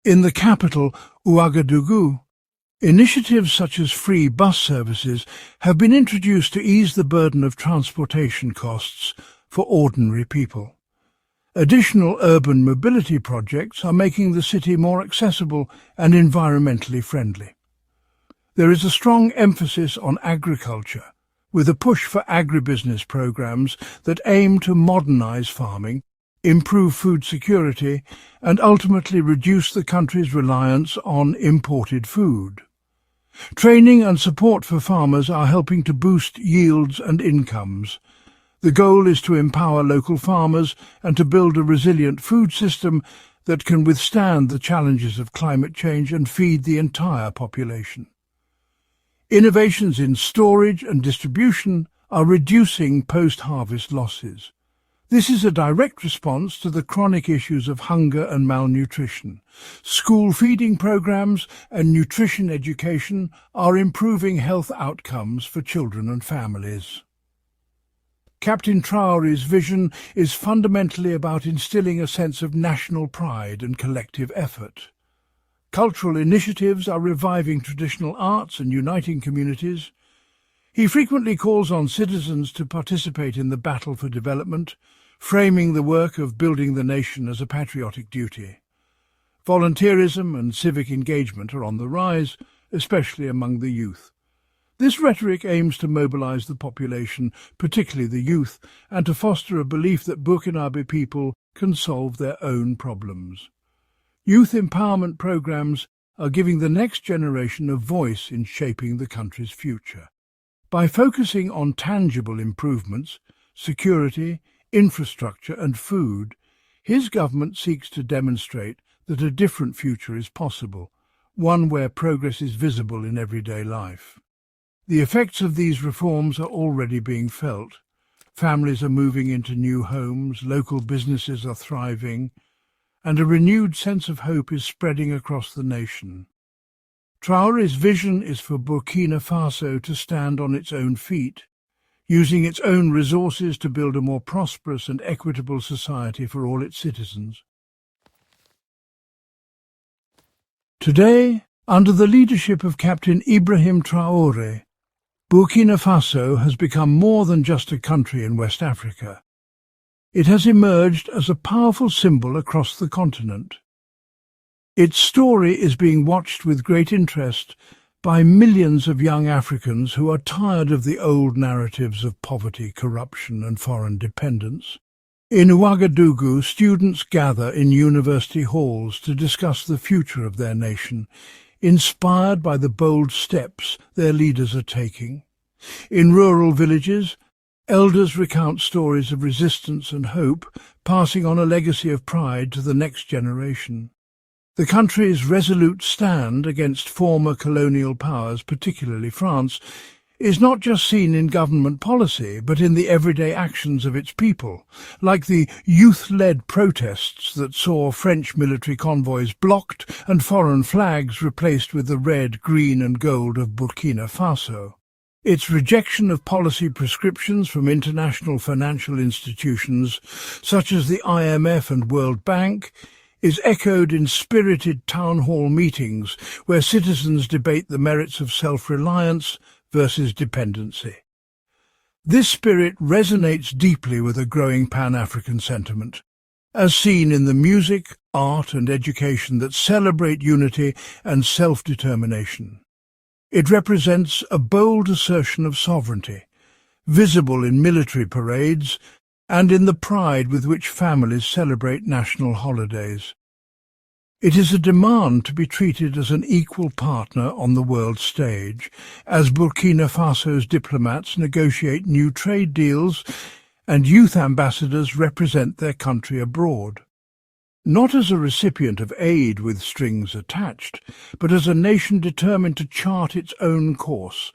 In the capital, Ouagadougou, initiatives such as free bus services have been introduced to ease the burden of transportation costs for ordinary people. Additional urban mobility projects are making the city more accessible and environmentally friendly. There is a strong emphasis on agriculture, with a push for agribusiness programs that aim to modernize farming, improve food security, and ultimately reduce the country's reliance on imported food. Training and support for farmers are helping to boost yields and incomes. The goal is to empower local farmers and to build a resilient food system that can withstand the challenges of climate change and feed the entire population. Innovations in storage and distribution are reducing post-harvest losses. This is a direct response to the chronic issues of hunger and malnutrition. School feeding programs and nutrition education are improving health outcomes for children and families. Captain Traoré's vision is fundamentally about instilling a sense of national pride and collective effort. Cultural initiatives are reviving traditional arts and uniting communities. He frequently calls on citizens to participate in the battle for development, framing the work of building the nation as a patriotic duty. Volunteerism and civic engagement are on the rise, especially among the youth. This rhetoric aims to mobilize the population, particularly the youth, and to foster a belief that Burkinabe people can solve their own problems. Youth empowerment programs are giving the next generation a voice in shaping the country's future. By focusing on tangible improvements, security, infrastructure and food, his government seeks to demonstrate that a different future is possible, one where progress is visible in everyday life. The effects of these reforms are already being felt. Families are moving into new homes, local businesses are thriving, and a renewed sense of hope is spreading across the nation. Traoré's vision is for Burkina Faso to stand on its own feet, using its own resources to build a more prosperous and equitable society for all its citizens. Today, under the leadership of Captain Ibrahim Traoré, Burkina Faso has become more than just a country in West Africa. It has emerged as a powerful symbol across the continent. Its story is being watched with great interest by millions of young Africans who are tired of the old narratives of poverty, corruption and foreign dependence. In Ouagadougou, students gather in university halls to discuss the future of their nation, inspired by the bold steps their leaders are taking. In rural villages, elders recount stories of resistance and hope, passing on a legacy of pride to the next generation. The country's resolute stand against former colonial powers, particularly France, is not just seen in government policy, but in the everyday actions of its people, like the youth-led protests that saw French military convoys blocked and foreign flags replaced with the red, green and gold of Burkina Faso. Its rejection of policy prescriptions from international financial institutions, such as the IMF and World Bank, is echoed in spirited town hall meetings where citizens debate the merits of self-reliance versus dependency. This spirit resonates deeply with a growing Pan-African sentiment, as seen in the music, art and education that celebrate unity and self-determination. It represents a bold assertion of sovereignty, visible in military parades and in the pride with which families celebrate national holidays. It is a demand to be treated as an equal partner on the world stage, as Burkina Faso's diplomats negotiate new trade deals and youth ambassadors represent their country abroad. Not as a recipient of aid with strings attached, but as a nation determined to chart its own course,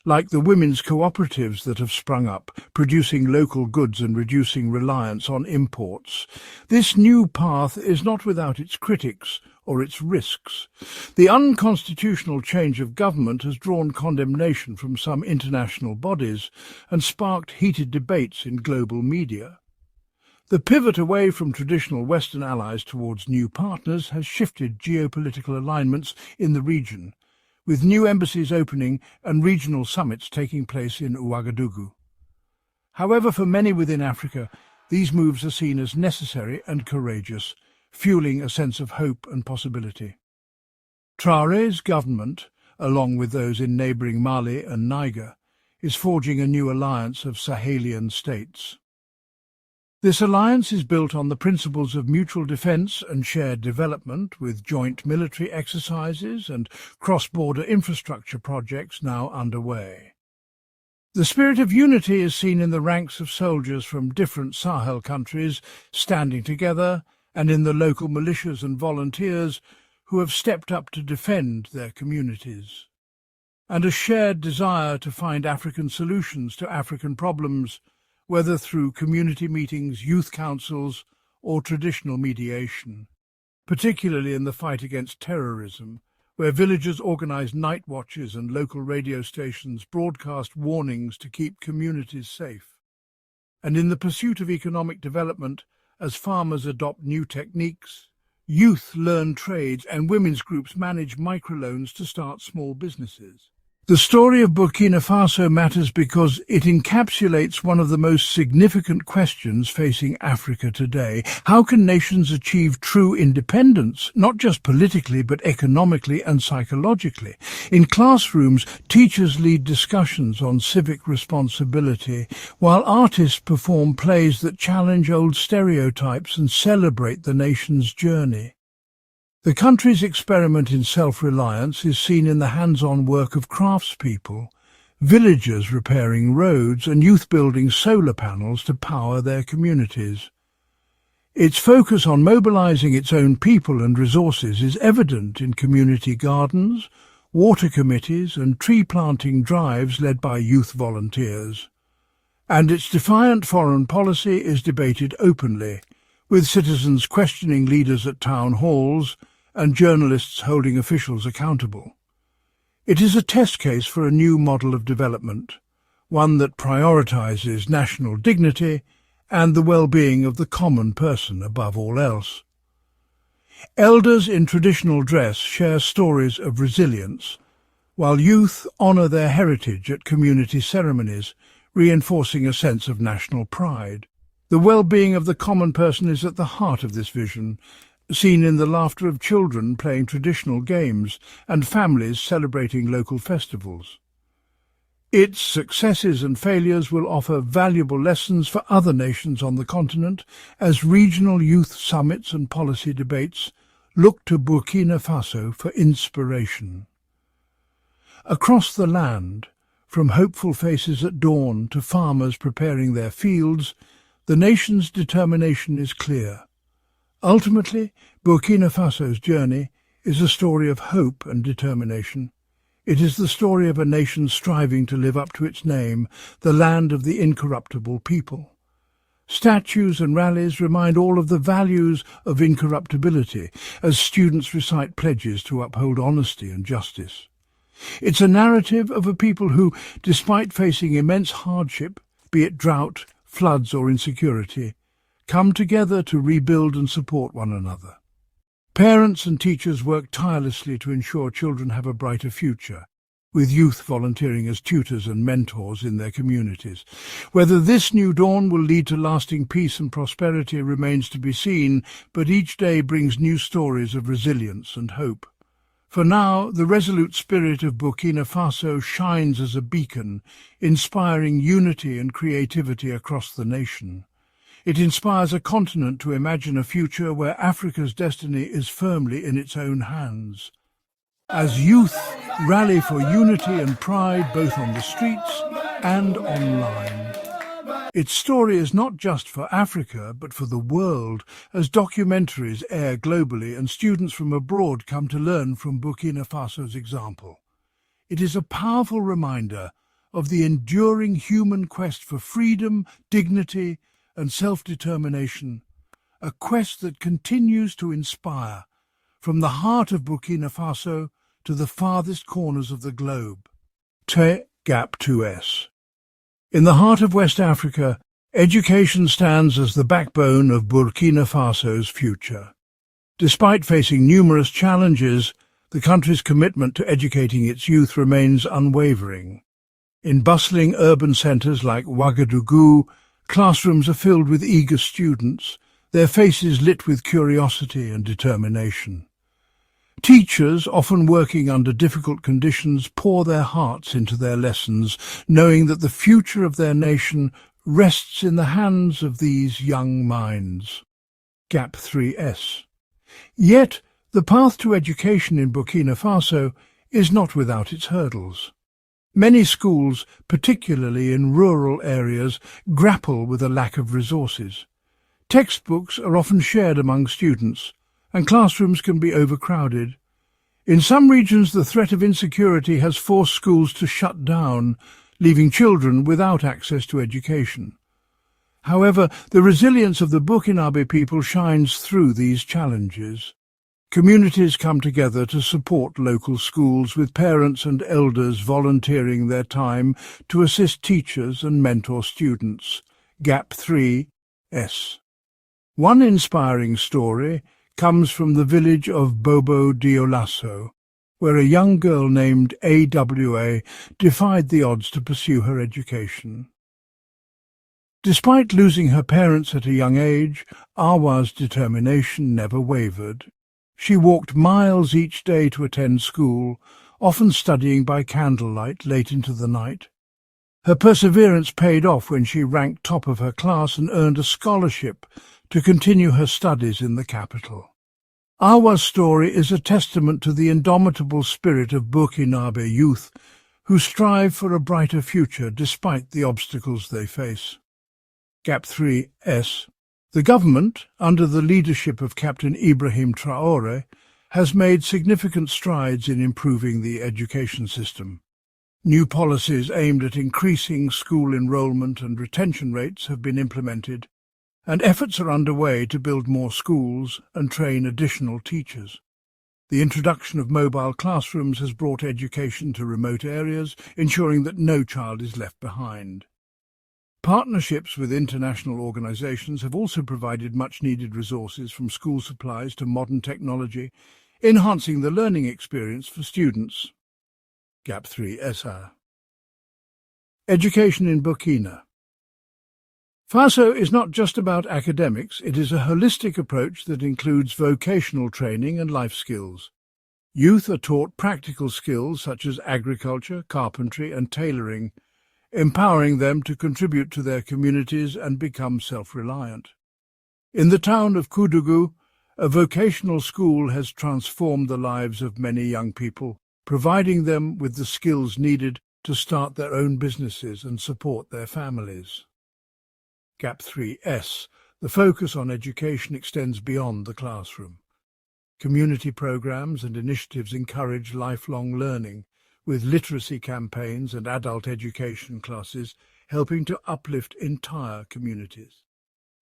like the women's cooperatives that have sprung up, producing local goods and reducing reliance on imports. This new path is not without its critics or its risks. The unconstitutional change of government has drawn condemnation from some international bodies and sparked heated debates in global media. The pivot away from traditional Western allies towards new partners has shifted geopolitical alignments in the region, with new embassies opening and regional summits taking place in Ouagadougou. However, for many within Africa, these moves are seen as necessary and courageous, fueling a sense of hope and possibility. Traoré's government, along with those in neighbouring Mali and Niger, is forging a new alliance of Sahelian states. This alliance is built on the principles of mutual defence and shared development, with joint military exercises and cross-border infrastructure projects now underway. The spirit of unity is seen in the ranks of soldiers from different Sahel countries standing together, and in the local militias and volunteers who have stepped up to defend their communities. And a shared desire to find African solutions to African problems, whether through community meetings, youth councils, or traditional mediation, particularly in the fight against terrorism, where villagers organise night watches and local radio stations broadcast warnings to keep communities safe. And in the pursuit of economic development, as farmers adopt new techniques, youth learn trades and women's groups manage microloans to start small businesses. The story of Burkina Faso matters because it encapsulates one of the most significant questions facing Africa today. How can nations achieve true independence, not just politically but economically and psychologically? In classrooms, teachers lead discussions on civic responsibility, while artists perform plays that challenge old stereotypes and celebrate the nation's journey. The country's experiment in self-reliance is seen in the hands-on work of craftspeople, villagers repairing roads and youth building solar panels to power their communities. Its focus on mobilizing its own people and resources is evident in community gardens, water committees and tree-planting drives led by youth volunteers. And its defiant foreign policy is debated openly, with citizens questioning leaders at town halls and journalists holding officials accountable. It is a test case for a new model of development, one that prioritizes national dignity and the well-being of the common person above all else. Elders in traditional dress share stories of resilience, while youth honour their heritage at community ceremonies, reinforcing a sense of national pride. The well-being of the common person is at the heart of this vision, seen in the laughter of children playing traditional games and families celebrating local festivals. Its successes and failures will offer valuable lessons for other nations on the continent as regional youth summits and policy debates look to Burkina Faso for inspiration. Across the land, from hopeful faces at dawn to farmers preparing their fields, the nation's determination is clear. Ultimately, Burkina Faso's journey is a story of hope and determination. It is the story of a nation striving to live up to its name, the land of the incorruptible people. Statues and rallies remind all of the values of incorruptibility as students recite pledges to uphold honesty and justice. It's a narrative of a people who, despite facing immense hardship, be it drought, floods or insecurity, come together to rebuild and support one another. Parents and teachers work tirelessly to ensure children have a brighter future, with youth volunteering as tutors and mentors in their communities. Whether this new dawn will lead to lasting peace and prosperity remains to be seen, but each day brings new stories of resilience and hope. For now, the resolute spirit of Burkina Faso shines as a beacon, inspiring unity and creativity across the nation. It inspires a continent to imagine a future where Africa's destiny is firmly in its own hands. As youth rally for unity and pride both on the streets and online. Its story is not just for Africa, but for the world, as documentaries air globally and students from abroad come to learn from Burkina Faso's example. It is a powerful reminder of the enduring human quest for freedom, dignity, and self-determination, a quest that continues to inspire, from the heart of Burkina Faso to the farthest corners of the globe. Gap2S. In the heart of West Africa, education stands as the backbone of Burkina Faso's future. Despite facing numerous challenges, the country's commitment to educating its youth remains unwavering. In bustling urban centres like Ouagadougou, classrooms are filled with eager students, their faces lit with curiosity and determination. Teachers, often working under difficult conditions, pour their hearts into their lessons, knowing that the future of their nation rests in the hands of these young minds. Gap3S. Yet, the path to education in Burkina Faso is not without its hurdles. Many schools, particularly in rural areas, grapple with a lack of resources. Textbooks are often shared among students, and classrooms can be overcrowded. In some regions, the threat of insecurity has forced schools to shut down, leaving children without access to education. However, the resilience of the Burkinabe people shines through these challenges. Communities come together to support local schools, with parents and elders volunteering their time to assist teachers and mentor students. Gap3S. One inspiring story comes from the village of Bobo Dioulasso, where a young girl named AWA defied the odds to pursue her education. Despite losing her parents at a young age, Awa's determination never wavered. She walked miles each day to attend school, often studying by candlelight late into the night. Her perseverance paid off when she ranked top of her class and earned a scholarship to continue her studies in the capital. Awa's story is a testament to the indomitable spirit of Burkinabe youth, who strive for a brighter future despite the obstacles they face. Gap3S. The government, under the leadership of Captain Ibrahim Traoré, has made significant strides in improving the education system. New policies aimed at increasing school enrollment and retention rates have been implemented, and efforts are underway to build more schools and train additional teachers. The introduction of mobile classrooms has brought education to remote areas, ensuring that no child is left behind. Partnerships with international organizations have also provided much-needed resources from school supplies to modern technology, enhancing the learning experience for students. Gap 3 SR. Education in Burkina Faso is not just about academics, it is a holistic approach that includes vocational training and life skills. Youth are taught practical skills such as agriculture, carpentry and tailoring, empowering them to contribute to their communities and become self-reliant. In the town of Koudougou, a vocational school has transformed the lives of many young people, providing them with the skills needed to start their own businesses and support their families. Gap 3S. The focus on education extends beyond the classroom. Community programs and initiatives encourage lifelong learning, with literacy campaigns and adult education classes helping to uplift entire communities.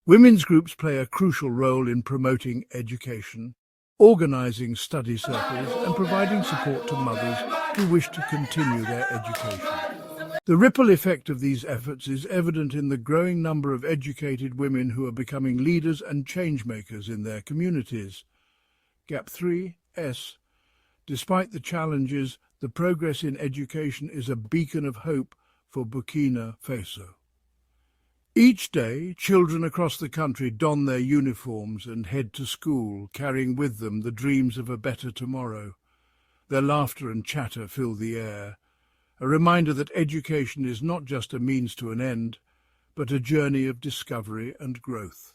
Women's groups play a crucial role in promoting education, organizing study circles and providing support to mothers who wish to continue their education. The ripple effect of these efforts is evident in the growing number of educated women who are becoming leaders and change-makers in their communities. Gap 3S. Despite the challenges, the progress in education is a beacon of hope for Burkina Faso. Each day, children across the country don their uniforms and head to school, carrying with them the dreams of a better tomorrow. Their laughter and chatter fill the air, a reminder that education is not just a means to an end, but a journey of discovery and growth.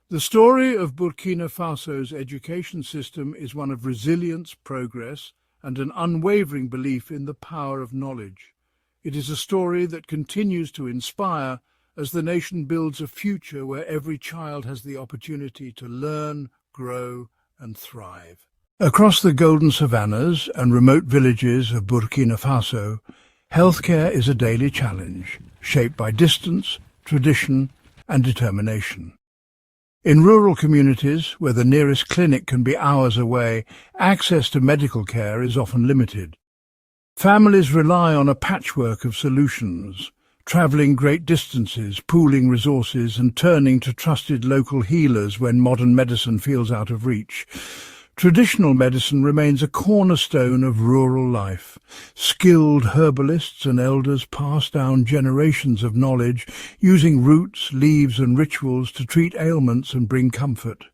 The story of Burkina Faso's education system is one of resilience, progress, and an unwavering belief in the power of knowledge. It is a story that continues to inspire as the nation builds a future where every child has the opportunity to learn, grow, and thrive. Across the golden savannas and remote villages of Burkina Faso, healthcare is a daily challenge, shaped by distance, tradition, and determination. In rural communities, where the nearest clinic can be hours away, access to medical care is often limited. Families rely on a patchwork of solutions, travelling great distances, pooling resources, and turning to trusted local healers when modern medicine feels out of reach. Traditional medicine remains a cornerstone of rural life. Skilled herbalists and elders pass down generations of knowledge, using roots, leaves and rituals to treat ailments and bring comfort.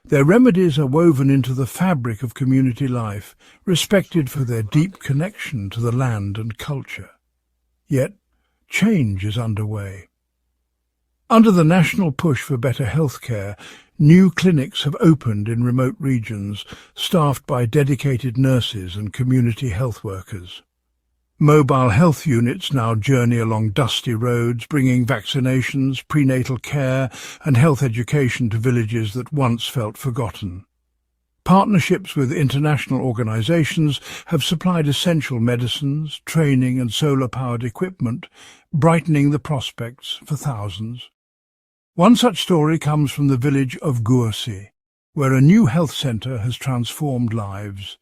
Their remedies are woven into the fabric of community life, respected for their deep connection to the land and culture. Yet, change is underway. Under the national push for better healthcare, new clinics have opened in remote regions, staffed by dedicated nurses and community health workers. Mobile health units now journey along dusty roads, bringing vaccinations, prenatal care and health education to villages that once felt forgotten. Partnerships with international organizations have supplied essential medicines, training and solar-powered equipment, brightening the prospects for thousands. One such story comes from the village of Gourcy, where a new health centre has transformed lives.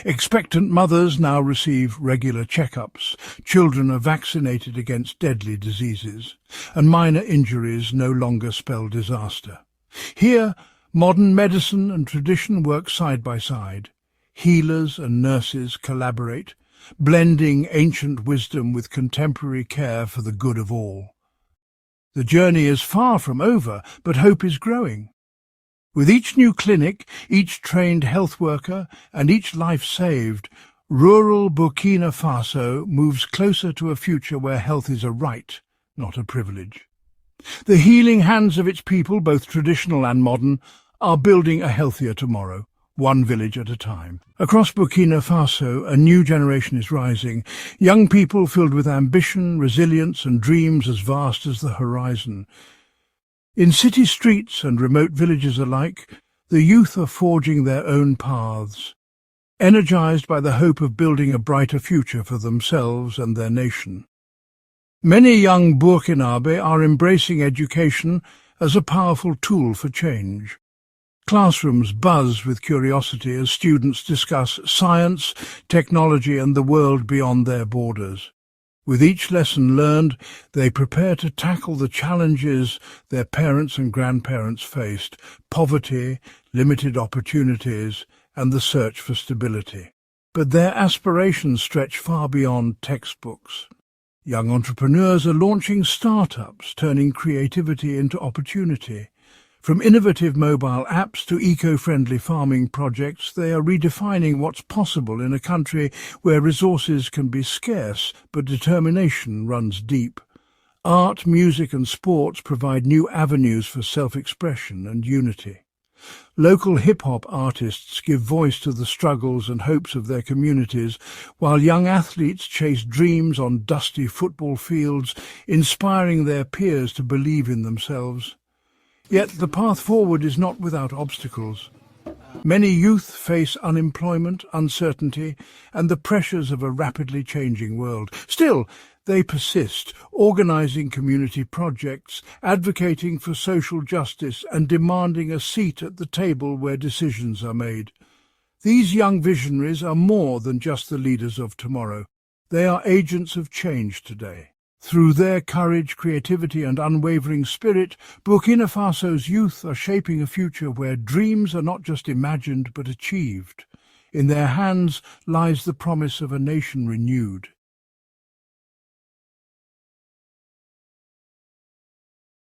Expectant mothers now receive regular checkups, children are vaccinated against deadly diseases, and minor injuries no longer spell disaster. Here, modern medicine and tradition work side by side. Healers and nurses collaborate, blending ancient wisdom with contemporary care for the good of all. The journey is far from over, but hope is growing. With each new clinic, each trained health worker, and each life saved, rural Burkina Faso moves closer to a future where health is a right, not a privilege. The healing hands of its people, both traditional and modern, are building a healthier tomorrow, one village at a time. Across Burkina Faso, a new generation is rising, young people filled with ambition, resilience and dreams as vast as the horizon. In city streets and remote villages alike, the youth are forging their own paths, energized by the hope of building a brighter future for themselves and their nation. Many young Burkinabe are embracing education as a powerful tool for change. Classrooms buzz with curiosity as students discuss science, technology and the world beyond their borders. With each lesson learned, they prepare to tackle the challenges their parents and grandparents faced: poverty, limited opportunities, and the search for stability. But their aspirations stretch far beyond textbooks. Young entrepreneurs are launching startups, turning creativity into opportunity. From innovative mobile apps to eco-friendly farming projects, they are redefining what's possible in a country where resources can be scarce but determination runs deep. Art, music and sports provide new avenues for self-expression and unity. Local hip-hop artists give voice to the struggles and hopes of their communities, while young athletes chase dreams on dusty football fields, inspiring their peers to believe in themselves. Yet the path forward is not without obstacles. Many youth face unemployment, uncertainty, and the pressures of a rapidly changing world. Still, they persist, organizing community projects, advocating for social justice, and demanding a seat at the table where decisions are made. These young visionaries are more than just the leaders of tomorrow. They are agents of change today. Through their courage, creativity and unwavering spirit, Burkina Faso's youth are shaping a future where dreams are not just imagined but achieved. In their hands lies the promise of a nation renewed.